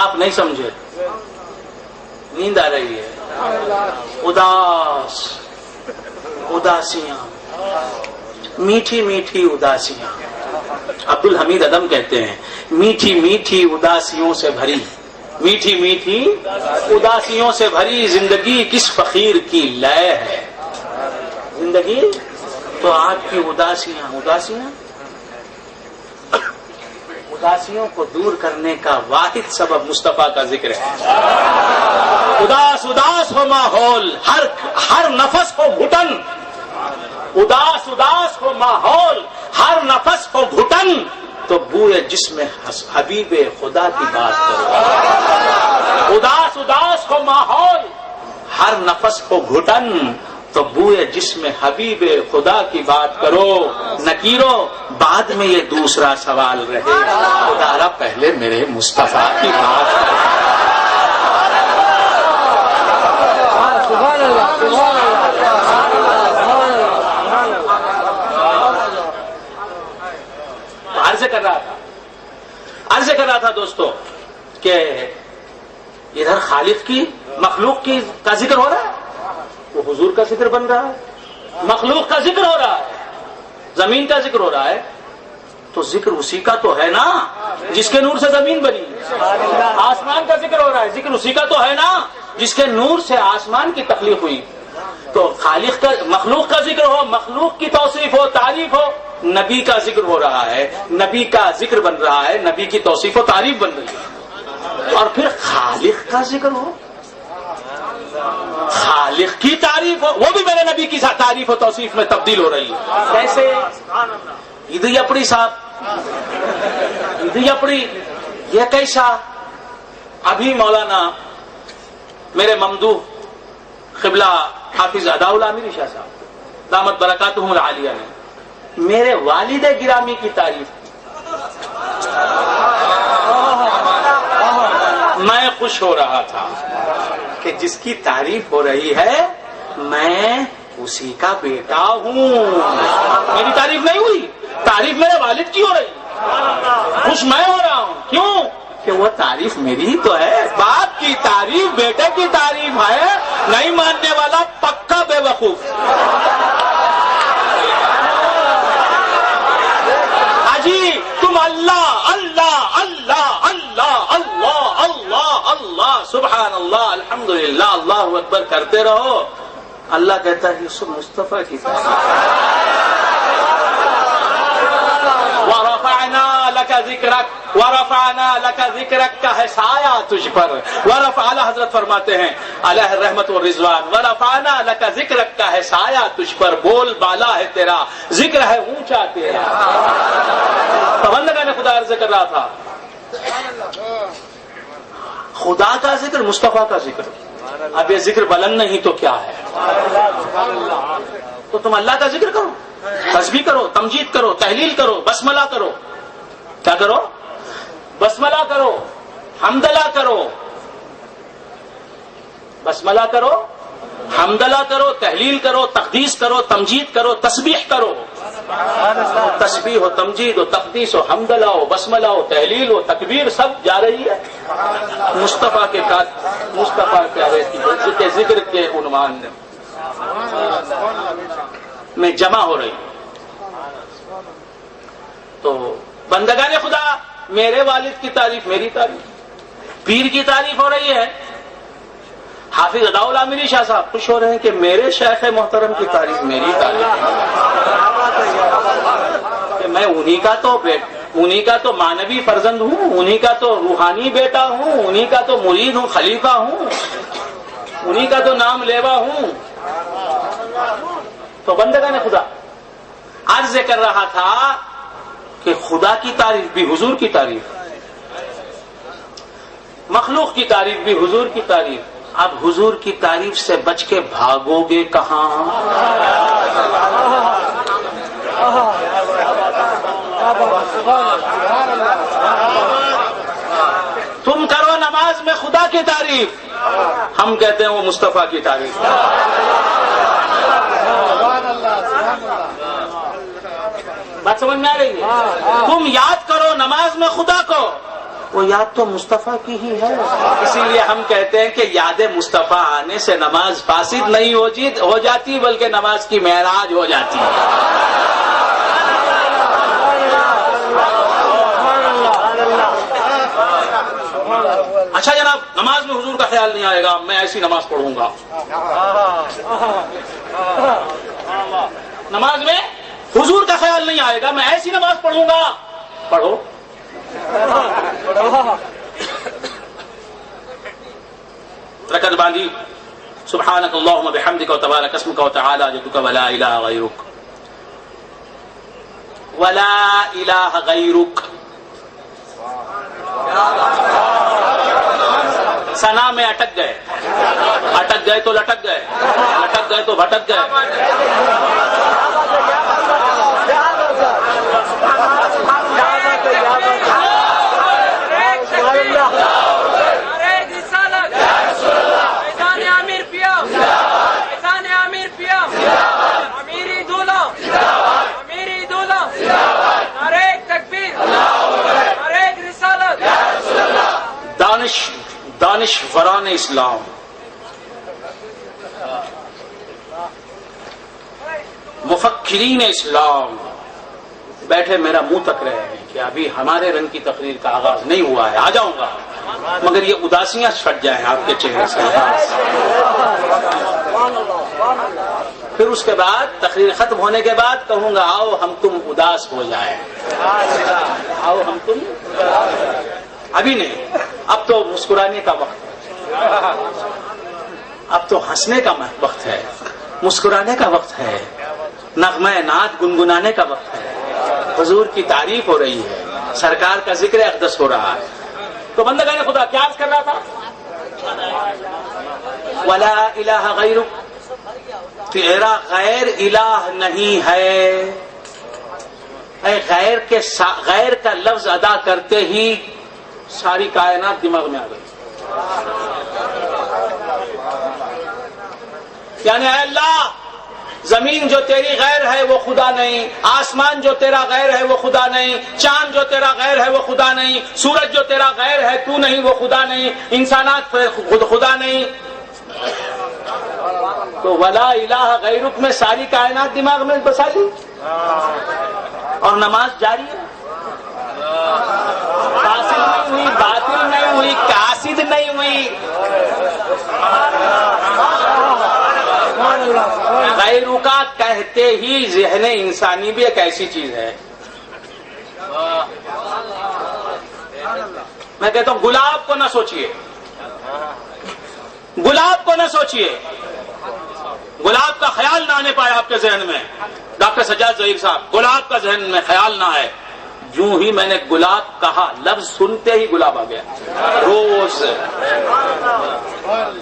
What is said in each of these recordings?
آپ نہیں سمجھے، نیند آ رہی ہے، اداسیاں، میٹھی میٹھی اداسیاں. عبد الحمید ادم کہتے ہیں میٹھی میٹھی اداسیوں سے بھری، میٹھی میٹھی اداسیوں سے بھری زندگی کس فقیر کی لے ہے. زندگی تو آپ کی اداسیوں کو دور کرنے کا واحد سبب مصطفیٰ کا ذکر ہے. اداس ہو ماحول، ہر نفس ہو گھٹن، اداس ہو ماحول، ہر نفس ہو گھٹن، تو بوئے جسم حبیب خدا کی بات کرو. اداس ہو ماحول، ہر نفس ہو گھٹن، تو بوئے جسم حبیب خدا کی بات کرو. نکیرو بعد میں یہ دوسرا سوال رہے، خدا پہلے میرے مصطفیٰ کی بات کرو. سبحان اللہ، سبحان اللہ. عرض کر رہا تھا دوستو کہ ادھر خالق کی مخلوق کی کا ذکر ہو رہا ہے، وہ حضور کا ذکر بن رہا ہے، مخلوق کا ذکر ہو رہا ہے، زمین کا ذکر ہو رہا ہے. تو ذکر اسی کا تو ہے نا جس کے نور سے زمین بنی. آسمان کا ذکر ہو رہا ہے، ذکر اسی کا تو ہے نا جس کے نور سے آسمان کی تخلیق ہوئی. تو خالق کا مخلوق کا ذکر ہو، مخلوق کی توصیف ہو، تعریف ہو. نبی کا ذکر ہو رہا ہے، نبی کا ذکر بن رہا ہے، نبی کی توصیف و تعریف بن رہی ہے. اور پھر خالق کا ذکر ہو، خالق کی تعریف ہو، وہ بھی میرے نبی کی تعریف و توصیف میں تبدیل ہو رہی ہے. کیسے؟ ادھر اپڑی صاحب، ادھر اپڑی یہ کیسا؟ ابھی مولانا میرے ممدوح قبلہ حافظ عطاء اللہ امیر شاہ صاحب دامت برکاتہم العالیہ نے میرے والد گرامی کی تعریف کی. میں خوش ہو رہا تھا کہ جس کی تعریف ہو رہی ہے میں اسی کا بیٹا ہوں. میری تعریف نہیں ہوئی، تعریف میرے والد کی ہو رہی. خوش میں ہو رہا ہوں، کیوں کہ وہ تعریف میری ہی تو ہے. باپ کی تعریف بیٹے کی تعریف ہے، نہیں ماننے والا پکا بے وقوف. اجی تم اللہ اللہ اللہ اللہ اللہ اللہ اللہ سبحان اللہ الحمدللہ اللہ اکبر کرتے رہو. اللہ کہتا ہے یہ سب مصطفیٰ کی وَرَفَعْنَا لَكَ ذِكْرَكَ وَرَفَعْنَا لَكَ ذِكْرَكَ کا ہے سایہ تجھ پر. ورفعنا حضرت فرماتے ہیں علیہ الرحمت والرضوان وَرَفَعْنَا لَكَ ذِكْرَكَ کا ہے سایہ تجھ پر. بول بالا ہے تیرا، ذکر ہے اونچا تیرا. بندگان خدا عرض کر رہا تھا خدا کا ذکر، مصطفیٰ کا ذکر. اب یہ ذکر بلند نہیں تو کیا ہے؟ تو تم اللہ کا ذکر کرو، تسبیح کرو، تمجید کرو، تحلیل کرو، بسملہ کرو. کیا کرو؟ بسملہ کرو، حمدلہ کرو، بسملہ کرو، حمدلہ کرو، تحلیل کرو، تقدیس کرو، تمجید کرو، تسبیح کرو. تسبیح ہو، تمجید ہو، تقدیس ہو، حمدلہ ہو، بسملہ ہو، تحلیل ہو، تکبیر سب جا رہی ہے مصطفیٰ کے مصطفیٰ کے ذکر کے عنوان میں جمع ہو رہی. تو بندگان خدا میرے والد کی تعریف میری تعریف، پیر کی تعریف ہو رہی ہے. حافظ عطاء اللہ امیر شاہ صاحب خوش ہو رہے ہیں کہ میرے شیخ محترم کی تعریف میری تعریف، کہ میں انہی کا تو مانوی فرزند ہوں، انہی کا تو روحانی بیٹا ہوں، انہی کا تو مرید ہوں، خلیفہ ہوں، انہی کا تو نام لیوا ہوں. تو بندگان خدا عرض کر رہا تھا کہ خدا کی تعریف بھی حضور کی تعریف، مخلوق کی تعریف بھی حضور کی تعریف. اب حضور کی تعریف سے بچ کے بھاگو گے کہاں؟ تم کرو نماز میں خدا کی تعریف، ہم کہتے ہیں وہ مصطفیٰ کی تعریف. بات سمجھ میں آ رہی ہے؟ تم یاد کرو نماز میں خدا کو، وہ یاد تو مصطفیٰ کی ہی ہے. اسی لیے ہم کہتے ہیں کہ یاد مصطفیٰ آنے سے نماز فاسد نہیں ہو جاتی بلکہ نماز کی معراج ہو جاتی ہے. اچھا جناب، نماز میں حضور کا خیال نہیں آئے گا، میں ایسی نماز پڑھوں گا. نماز میں حضور کا خیال نہیں آئے گا، میں ایسی نماز پڑھوں گا. پڑھو. رکعت باندھی. سبحانک اللہم بحمدک وتبارک اسمک وتعالی جدک ولا الہ غیرک. ولا الہ غیرک. ثنا میں اٹک گئے تو لٹک گئے، لٹک گئے تو بھٹک گئے. دانشوران اسلام مفکرین اسلام بیٹھے میرا منہ تک رہے ہیں کہ ابھی ہمارے رنگ کی تقریر کا آغاز نہیں ہوا ہے، آ جاؤں گا، مگر یہ اداسیاں چھٹ جائیں آپ کے چہرے سے. پھر اس کے بعد تقریر ختم ہونے کے بعد کہوں گا آؤ ہم تم اداس ہو جائیں. آؤ ہم تم. ابھی نہیں، اب تو مسکرانے کا وقت ہے، اب تو ہنسنے کا وقت ہے، مسکرانے کا وقت ہے، نغمہ نعت گنگنانے کا وقت ہے. حضور کی تعریف ہو رہی ہے، سرکار کا ذکر اقدس ہو رہا ہے. تو بندگان خدا کیا عرض کر رہا تھا؟ ولا الہ غیرک، تیرا غیر الہ نہیں ہے. اے غیر کا لفظ ادا کرتے ہی ساری کائنات دماغ میں آ گئی. یعنی اے اللہ، زمین جو تیری غیر ہے وہ خدا نہیں، آسمان جو تیرا غیر ہے وہ خدا نہیں، چاند جو تیرا غیر ہے وہ خدا نہیں، سورج جو تیرا غیر ہے تو نہیں وہ خدا نہیں، انسانات خدا نہیں. تو ولا الہ غیرک میں ساری کائنات دماغ میں بسا لی اور نماز جاری ہے. فاسد نہیں ہوئی، باطل نہیں ہوئی، کاسد نہیں ہوئی. غیرو کا کہتے ہی ذہن انسانی بھی ایک ایسی چیز ہے. میں کہتا ہوں گلاب کو نہ سوچئے، گلاب کو نہ سوچئے، گلاب کا خیال نہ آنے پائے آپ کے ذہن میں. ڈاکٹر سجاد ظہیر صاحب، گلاب کا ذہن میں خیال نہ ہے. جو ہی میں نے گلاب کہا، لفظ سنتے ہی گلاب آ گیا. روز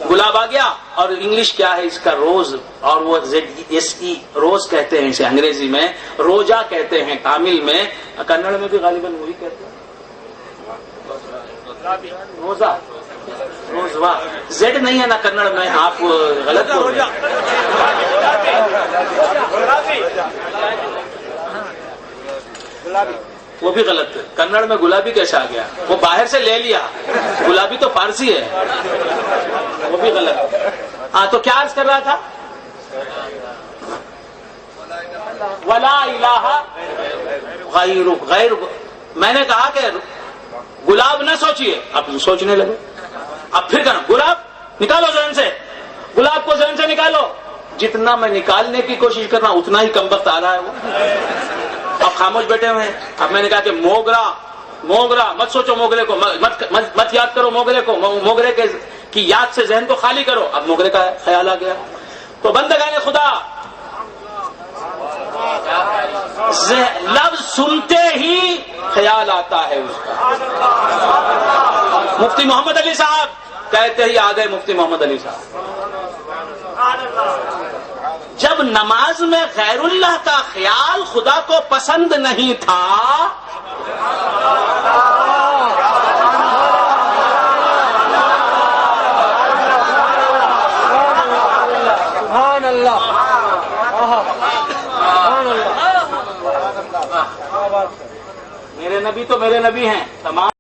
گلاب آ گیا. اور انگلش کیا ہے اس کا؟ روز. اور وہ ZSE روز کہتے ہیں اسے انگریزی میں، روجا کہتے ہیں کامل میں، کنڑ میں بھی غالباً وہی کہتے ہیں روزہ. روزوا زیڈ نہیں ہے نا کنڑ میں، آپ غلط بول رہے ہیں. وہ بھی غلط ہے. کنڑ میں گلابی کیسے آ گیا؟ وہ باہر سے لے لیا، گلابی تو فارسی ہے، وہ بھی غلط. ہاں تو کیا عرض کر رہا تھا؟ ولا الہ غیر. میں نے کہا کہ گلاب نہ سوچئے. اب سوچنے لگے. اب پھر کہنا گلاب نکالو ذہن سے، گلاب کو ذہن سے نکالو. جتنا میں نکالنے کی کوشش کر رہا ہوں اتنا ہی کم وقت آ رہا ہے. وہ اب خاموش بیٹھے ہوئے ہیں. اب میں نے کہا کہ موگرا مت سوچو، موگرے کو مت یاد کرو، موگرے کو، موگرے کی یاد سے ذہن کو خالی کرو. اب موگرے کا خیال آ گیا. تو بندگان خدا، لفظ سنتے ہی خیال آتا ہے اس کا. مفتی محمد علی صاحب کہتے ہی آ گئے. مفتی محمد علی صاحب، جب نماز میں غیر اللہ کا خیال خدا کو پسند نہیں تھا، سبحان اللہ، میرے نبی تو میرے نبی ہیں تمام.